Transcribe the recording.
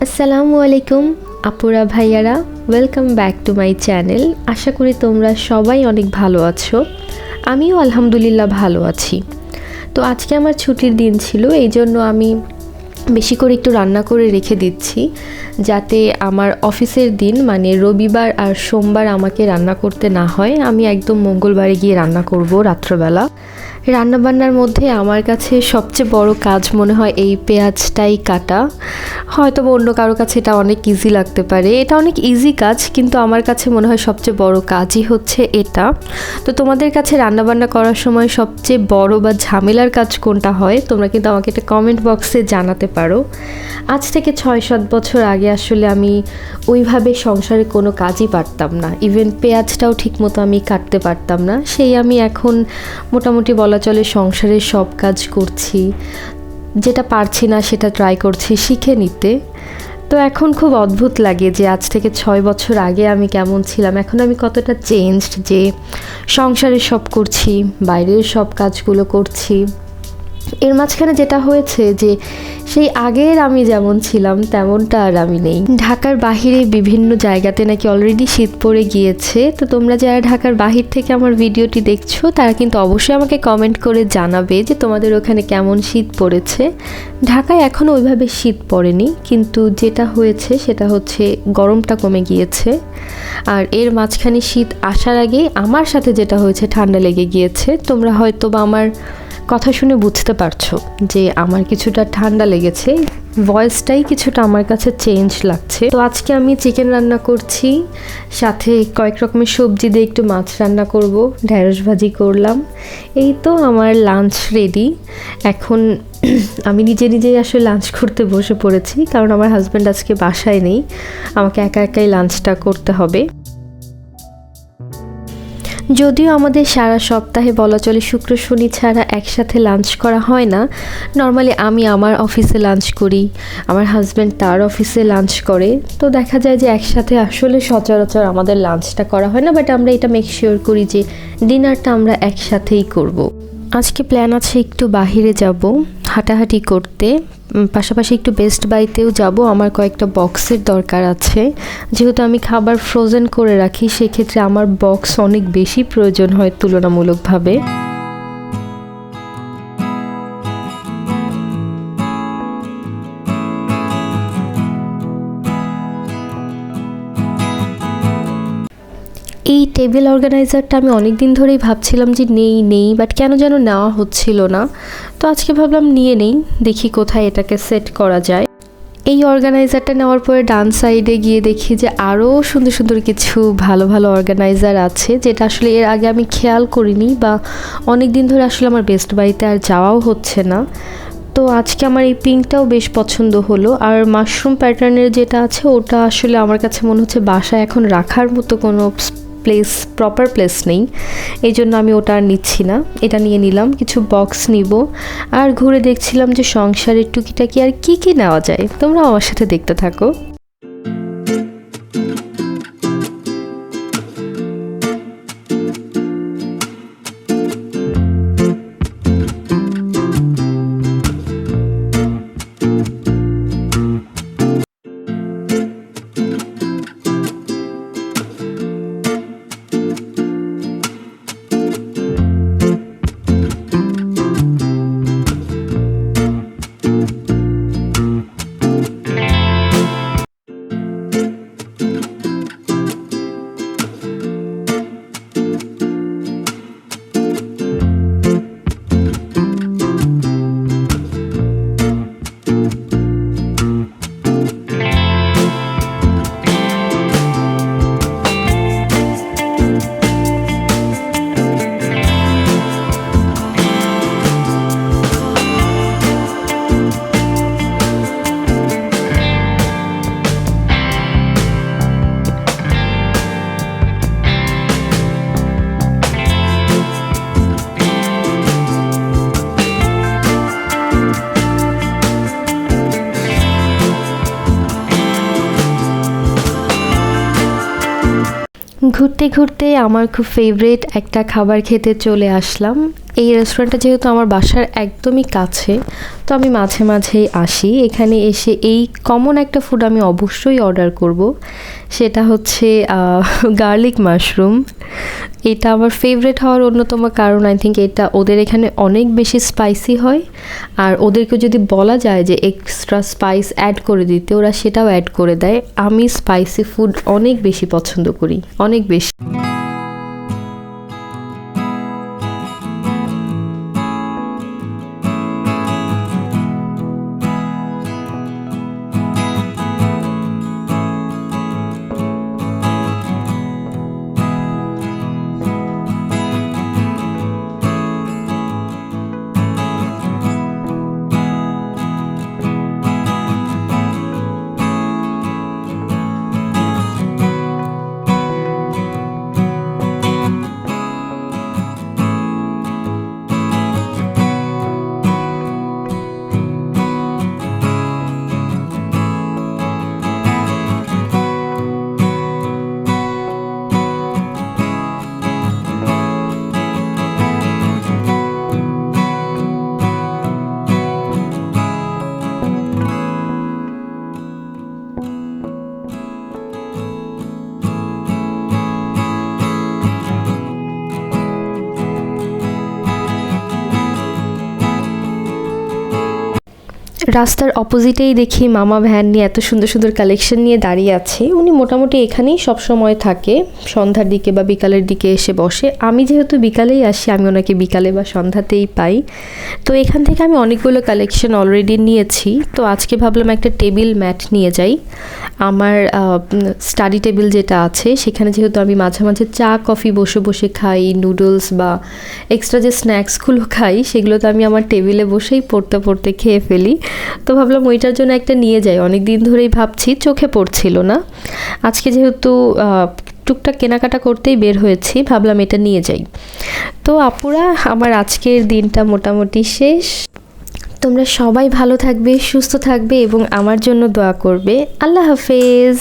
আসসালামু আলাইকুম আপুরা ভাইয়ারা, welcome back to my channel. আশা করি তোমরা সবাই অনেক ভালো আছো। আমিও আলহামদুলিল্লাহ ভালো আছি। তো আজকে আমার ছুটির দিন ছিল, এই জন্য আমি বেশি করে একটু রান্না করে রেখে দিচ্ছি, যাতে আমার অফিসের দিন মানে রবিবার আর সোমবার আমাকে রান্না করতে না হয়। আমি একদম মঙ্গলবারে গিয়ে রান্না করব রাত্রবেলা। রান্নাবান্নার মধ্যে আমার কাছে সবচেয়ে বড় কাজ মনে হয় এই পেঁয়াজটাই কাটা। হয়তো অন্য কারো কাছে এটা অনেক ইজি লাগতে পারে, এটা অনেক ইজি কাজ, কিন্তু আমার কাছে মনে হয় সবচেয়ে বড় কাজই হচ্ছে এটা। তো তোমাদের কাছে রান্নাবান্না করার সময় সবচেয়ে বড় বা ঝামেলার কাজ কোনটা হয়, তোমরা কিন্তু আমাকে একটা কমেন্ট বক্সে জানাতে পারো। আজ থেকে 6-7 বছর আগে আসলে আমি ওইভাবে সংসারে কোনো কাজই পারতাম না, ইভেন পেঁয়াজটাও ঠিকমতো আমি কাটতে পারতাম না। সেই আমি এখন মোটামুটি বলা চলে সংসারের সব কাজ করছি, যেটা পারছি না সেটা ট্রাই করছি শিখে নিতে। তো এখন খুব অদ্ভুত লাগে যে আজ থেকে 6 বছর আগে আমি কেমন ছিলাম, এখন আমি কতটা চেঞ্জড, যে সংসারের সব করছি, বাইরের সব কাজগুলো করছি। এর মাঝখানে যেটা হয়েছে যে সেই আগের আমি যেমন ছিলাম তেমনটা আর আমি নেই। ঢাকার বাহিরে বিভিন্ন জায়গাতে নাকি অলরেডি শীত পড়ে গিয়েছে। তো তোমরা যারা ঢাকার বাহির থেকে আমার ভিডিওটি দেখছো তারা কিন্তু অবশ্যই আমাকে কমেন্ট করে জানাবে যে তোমাদের ওখানে কেমন শীত পড়েছে। ঢাকায় এখনও ওইভাবে শীত পড়েনি, কিন্তু যেটা হয়েছে সেটা হচ্ছে গরমটা কমে গিয়েছে। আর এর মাঝখানে শীত আসার আগেই আমার সাথে যেটা হয়েছে, ঠান্ডা লেগে গিয়েছে। তোমরা হয়তো বা আমার কথা শুনে বুঝতে পারছো যে আমার কিছুটা ঠান্ডা লেগেছে, ভয়েসটাই কিছুটা আমার কাছে চেঞ্জ লাগছে। তো আজকে আমি চিকেন রান্না করছি, সাথে কয়েক রকমের সবজি দিয়ে একটু মাছ রান্না করব, ঢেঁড়স ভাজি করলাম। এই তো আমার লাঞ্চ রেডি। এখন আমি নিজেই আসলে লাঞ্চ করতে বসে পড়েছি, কারণ আমার হাজব্যান্ড আজকে বাসায় নেই, আমাকে একা একাই লাঞ্চটা করতে হবে। যদিও আমাদের সারা সপ্তাহে বলা চলে শুক্র শনি ছাড়া একসাথে লাঞ্চ করা হয় না। নর্মালি আমি আমার অফিসে লাঞ্চ করি, আমার হাজব্যান্ড তার অফিসে লাঞ্চ করে। তো দেখা যায় যে একসাথে আসলে সচরাচর আমাদের লাঞ্চটা করা হয় না, বাট আমরা এটা মেক শিওর করি যে ডিনারটা আমরা একসাথেই করব। আজকে প্ল্যান আছে একটু বাহিরে যাব হাঁটাহাঁটি করতে, পাশাপাশি একটু বেস্ট বাইতেও যাব। আমার কয়েকটা বক্সের দরকার আছে, যেহেতু আমি খাবার ফ্রোজেন করে রাখি, সেক্ষেত্রে আমার বক্স অনেক বেশি প্রয়োজন হয় তুলনামূলকভাবে। এই টেবিল অর্গানাইজারটা আমি অনেক দিন ধরেই ভাবছিলাম যে নেই, বাট কেন যেন নেওয়া হচ্ছিল না। তো আজকে ভাবলাম নিয়ে নেই, দেখি কোথায় এটাকে সেট করা যায়। এই অর্গানাইজারটা নেওয়ার পরে ডান সাইডে গিয়ে দেখি যে আরও সুন্দর সুন্দর কিছু ভালো ভালো অর্গানাইজার আছে, যেটা আসলে এর আগে আমি খেয়াল করিনি, বা অনেক দিন ধরে আসলে আমার বেস্ট বাইতে আর যাওয়াও হচ্ছে না। তো আজকে আমার এই পিঙ্কটাও বেশ পছন্দ হলো। আর মাশরুম যেটা আছে ওটা আসলে আমার কাছে মনে হচ্ছে বাসায় এখন রাখার মতো কোনো প্রপার প্লেস নেই, এই জন্য আমি ওটা আর নিচ্ছি না, এটা নিয়ে নিলাম। কিছু বক্স নিব, আর ঘুরে দেখছিলাম যে সংসারের টুকিটাকি আর কি নেওয়া যায়। তোমরা আমার সাথে দেখতে থাকো। ঘুরতে ঘুরতে আমার খুব ফেভারিট একটা খাবার খেতে চলে আসলাম। এই রেস্টুরেন্টটা যেহেতু আমার বাসার একদমই কাছে, তো আমি মাঝে মাঝেই আসি। এখানে এসে এই কমন একটা ফুড আমি অবশ্যই অর্ডার করব, সেটা হচ্ছে গার্লিক মাশরুম। এটা আমার ফেভারিট হওয়ার অন্যতম কারণ আই থিঙ্ক এটা ওদের এখানে অনেক বেশি স্পাইসি হয়, আর ওদেরকে যদি বলা যায় যে এক্সট্রা স্পাইস অ্যাড করে দিতে, ওরা সেটাও অ্যাড করে দেয়। আমি স্পাইসি ফুড অনেক বেশি পছন্দ করি, অনেক বেশি। রাস্তার অপোজিটেই দেখি মামা ভ্যান নিয়ে এত সুন্দর সুন্দর কালেকশন নিয়ে দাঁড়িয়ে আছে। উনি মোটামুটি এখানেই সব সময় থাকে, সন্ধ্যার দিকে বা বিকালের দিকে এসে বসে। আমি যেহেতু বিকালেই আসি, আমি ওনাকে বিকালে বা সন্ধ্যাতেই পাই। তো এখান থেকে আমি অনেকগুলো কালেকশন অলরেডি নিয়েছি। তো আজকে ভাবলাম একটা টেবিল ম্যাট নিয়ে যাই। আমার স্টাডি টেবিল যেটা আছে সেখানে যেহেতু আমি মাঝে মাঝে চা কফি বসে বসে খাই, নুডলস বা এক্সট্রা যে স্ন্যাক্সগুলো খাই সেগুলো তো আমি আমার টেবিলে বসেই পড়তে পড়তে খেয়ে ফেলি। তো ভাবলাম ওইটার জন্য একটা নিয়ে যাই, অনেক দিন ধরেই ভাবছি, চোখে পড়ছিল না। আজকে যেহেতু টুকটাক কেনাকাটা করতেই বের হয়েছি, ভাবলাম এটা নিয়ে যাই। তো আপুরা, আমার আজকের দিনটা মোটামুটি শেষ। তোমরা সবাই ভালো থাকবে, সুস্থ থাকবে এবং আমার জন্য দোয়া করবে। আল্লাহ হাফেজ।